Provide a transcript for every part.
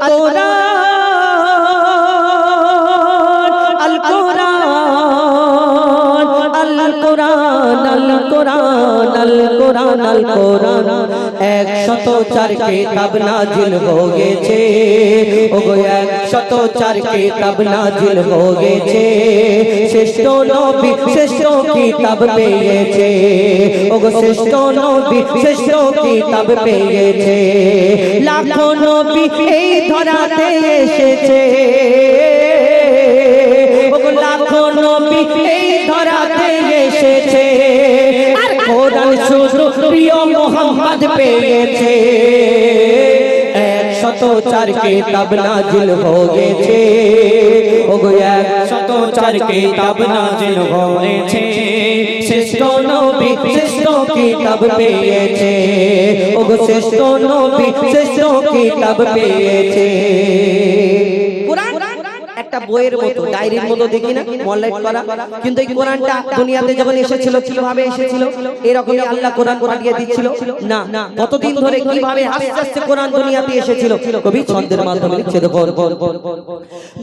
কোরআন 104 কিতাব নাজিল হয়েছে ওগো 104 কিতাব নাজিল হয়েছে শ্রেষ্ঠ নবী শ্রেষ্ঠ কিতাব পেয়েছে ওগো শ্রেষ্ঠ নবী শ্রেষ্ঠ কিতাব পেয়েছে লাখো নবী এই ধরাতে এসেছে ওগো লাখো নবী এই ধরাতে এসেছে আর কোরআন শুধু প্রিয় মোহাম্মদ পেয়েছে 104 কিতাব নাজিল হয়েছে ওগো 104 কিতাব নাজিল হয়েছে শ্রেষ্ঠ নবী শ্রেষ্ঠ কিতাব পেয়েছে ওগো শ্রেষ্ঠ নবী শ্রেষ্ঠ কিতাব পেয়েছে কোরআন একটা বইয়ের মতো ডায়েরির মতো দেখি না মলাইট করা কিন্তু এই কোরআনটা দুনিয়াতে যখন এসেছিল কিভাবে এসেছিল এরকমই আল্লাহ কোরআন পাঠিয়ে দিচ্ছিল না কতদিন ধরে কিভাবে আস্তে আস্তে কোরআন দুনিয়াতে এসেছিল কবি ছন্দের মাধ্যমে লিখছে দেখো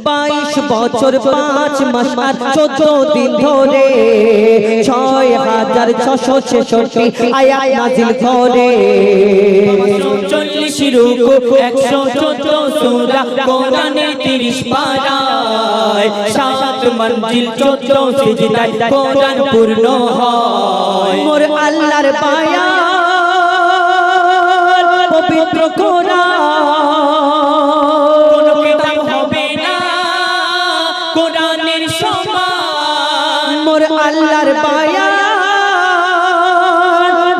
22 বছর 5 মাস আর 14 দিন ধরে 6666 আয়াত নাজিল করে 40 রুকু 114 সূরা কোরআনে 30 পারা 7 মঞ্জিল 14 সিজদায় কোরআন পূর্ণ হয় মোর আল্লাহর বায়ান পবিত্র কোরআন কোন কিতাব হবে না কোরআনের সমান মোর আল্লাহর বায়ান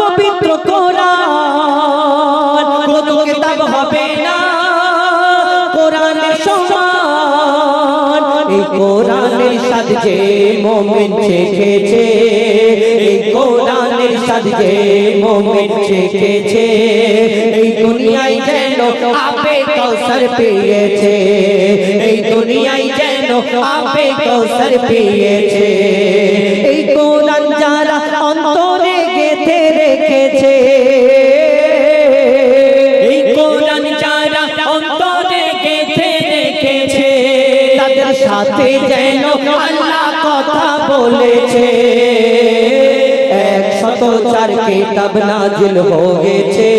পবিত্র কোরআন কোন কিতাব হবে না কোরআনের সমান এই কোরআনের সাথে মুমিন শিখেছে এই কোরআনের সাথে মুমিন শিখেছে এই দুনিয়ায় যেন আপে কৌশল পেয়েছে এই দুনিয়ায় যেন আপে কৌশল পেয়েছে এই কোরআন যারা অন্তরে গেঁথে রেখেছে এই কোরআন যারা অন্তরে গেঁথে রেখেছে তাদের সাথে যেন আল্লাহ কথা বলেছে 104 কিতাব নাজিল হয়েছে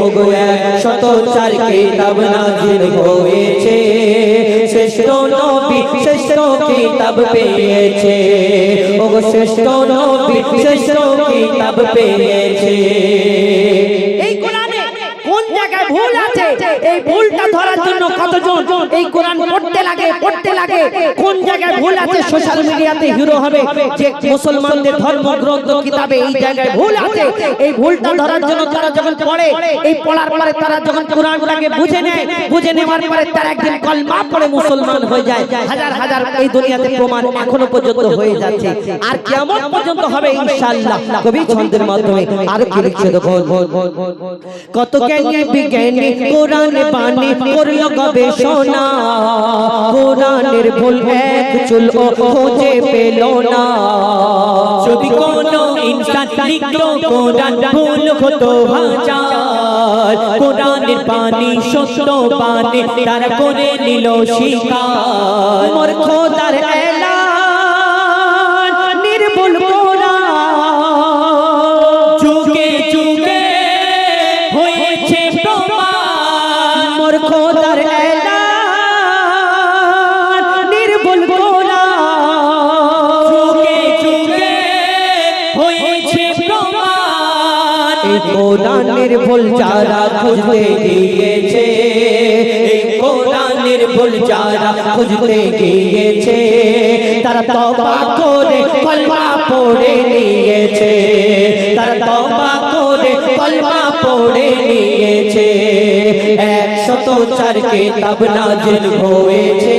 ওগো 104 কিতাব নাজিল হয়েছে শ্রেষ্ঠ নবী শ্রেষ্ঠ কিতাব পেয়েছে ওগো শ্রেষ্ঠ নবী শ্রেষ্ঠ কিতাব পেয়েছে এই কোরআনে কোন জায়গায় ভুল আছে এই ভুলটা ধরার জন্য কতজন এই কোরআন পড়তে লাগে কোন জায়গায় ভুল আছে সোশ্যাল মিডিয়াতে হিরো হবে যে মুসলমানদের ধর্মগ্রন্থ কিতাবে এই জায়গায় ভুল আছে এই ভুলটা ধরার জন্য তারা যখন পড়ে এই পড়ার পরে তারা যখন কোরআনটাকে বুঝে নেওয়ার পরে তারা একদিন কলমা পড়ে মুসলমান হয়ে যায় হাজার হাজার এই দুনিয়াতে প্রমাণ এখনো পর্যন্ত হয়ে যাচ্ছে আর কিয়ামত পর্যন্ত হবে ইনশাআল্লাহ কবি ছন্দের মাধ্যমে আর কি লিখছে দেখো কত জ্ঞানী বিজ্ঞানী কোরআন বাণী করলো গবেষণা কোরআনের ভুল এক চুল ও খোঁজে পেল না যদি কোনো ইনসান লিখলো কোরআন ভুল হতো হাজার কোরআনের বাণী সত্য বাণী তারা করে নিল স্বীকার মোর খোদার এলান নির্ভুল কোরআন যুগে যুগে হয়েছে প্রমাণ মোর খোদার এলান নির্ভুল কোরআন যুগে যুগে হয়েছে প্রমাণ এই কোরআনের ভুল যারা খুঁজতে গিয়েছে এই কোরআনের ভুল যারা খুঁজতে গিয়েছে তারা তওবা করে কলমা পড়ে নিয়েছে তারা তওবা করে কলমা পড়ে নিয়েছে 104 কিতাব নাজিল হয়েছে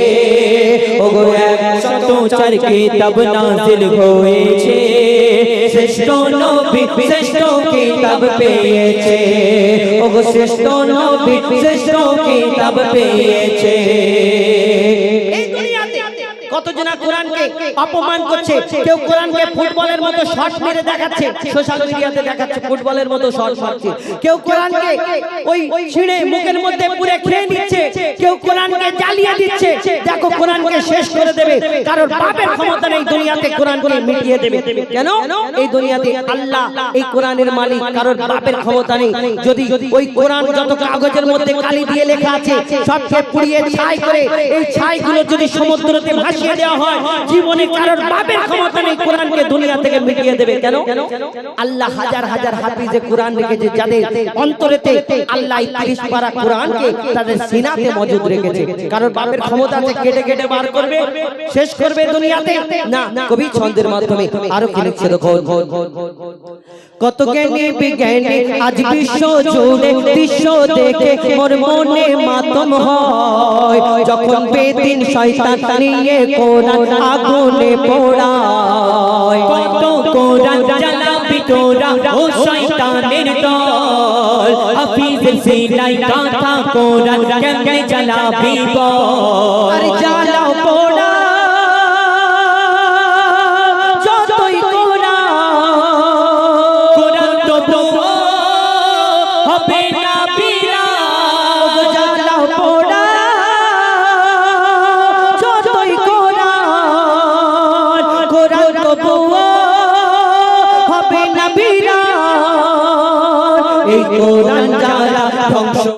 ওগো 104 কিতাব নাজিল হয়েছে শ্রেষ্ঠ নবী শ্রেষ্ঠ কিতাব পেয়েছে ওগো শ্রেষ্ঠ নবী শ্রেষ্ঠ কিতাব পেয়েছে এই দুনিয়াতে কতজনা কোরআনকে অপমান করছে, কেউ কোরআনকে ফুটবলের মতো শট মেরে দেখাচ্ছে, সোশ্যাল মিডিয়াতে দেখাচ্ছে ফুটবলের মতো শট মারছে, কেউ কোরআনকে ওই ছিঁড়ে মুখের মধ্যে পুরে খেয়ে নিচ্ছে, কেউ কোরআনকে জ্বালিয়ে দিচ্ছে, দেখো কোরআনকে শেষ করে দেবে, কারণ বাপের ক্ষমতা নেই দুনিয়াতে কোরআনকে মিটিয়ে দেবে। কেন? এই দুনিয়াতে আল্লাহ এই কোরআনের মালিক, কারণ বাপের ক্ষমতা নেই। যদি ওই কোরআন যত কাগজের মধ্যে কালি দিয়ে লেখা আছে সবকে পুড়িয়ে ছাই করে এই ছাইগুলো যদি সমুদ্রতে ভাসিয়ে দেওয়া হয়, জীবনে কারোর বাপের ক্ষমতা নেই কোরআনকে দুনিয়া থেকে মিটিয়ে দেবে। কেন? আল্লাহ হাজার হাজার হাফিজে কোরআন রেখেছে, যাদের অন্তরেতে আল্লাহ 30 পারা কোরআনকে তাদের সিনাতে মজুদ রেখেছে, কারণ বাপের ক্ষমতা আছে কেটে কেটে বার করবে, শেষ করবে দুনিয়াতে না। কবি ছন্দের মাধ্যমে আরো কি লিখছে দেখো, কত জ্ঞানী বিজ্ঞানী আজ বিশ্ব জুড়ে দৃশ্য দেখে মোর মনে মাতম হয়, যখন বেদিন শয়তান নিয়ে কোরআন আগুনে পোড়ায়। কত কোরআন জ্বালাবি তোরা ও শয়তানের দল, হাফিজের সিনাই গাথা কোরআন কেমনে জ্বালাবি বল। আরে জ্বালাও পোড়া যতই কোরআন তো হবে না বিরান, জ্বালাও পোড়া যতই কোরআন তবুও হবে না বিরান। এই কোরআন জ্বালা ধ্বংস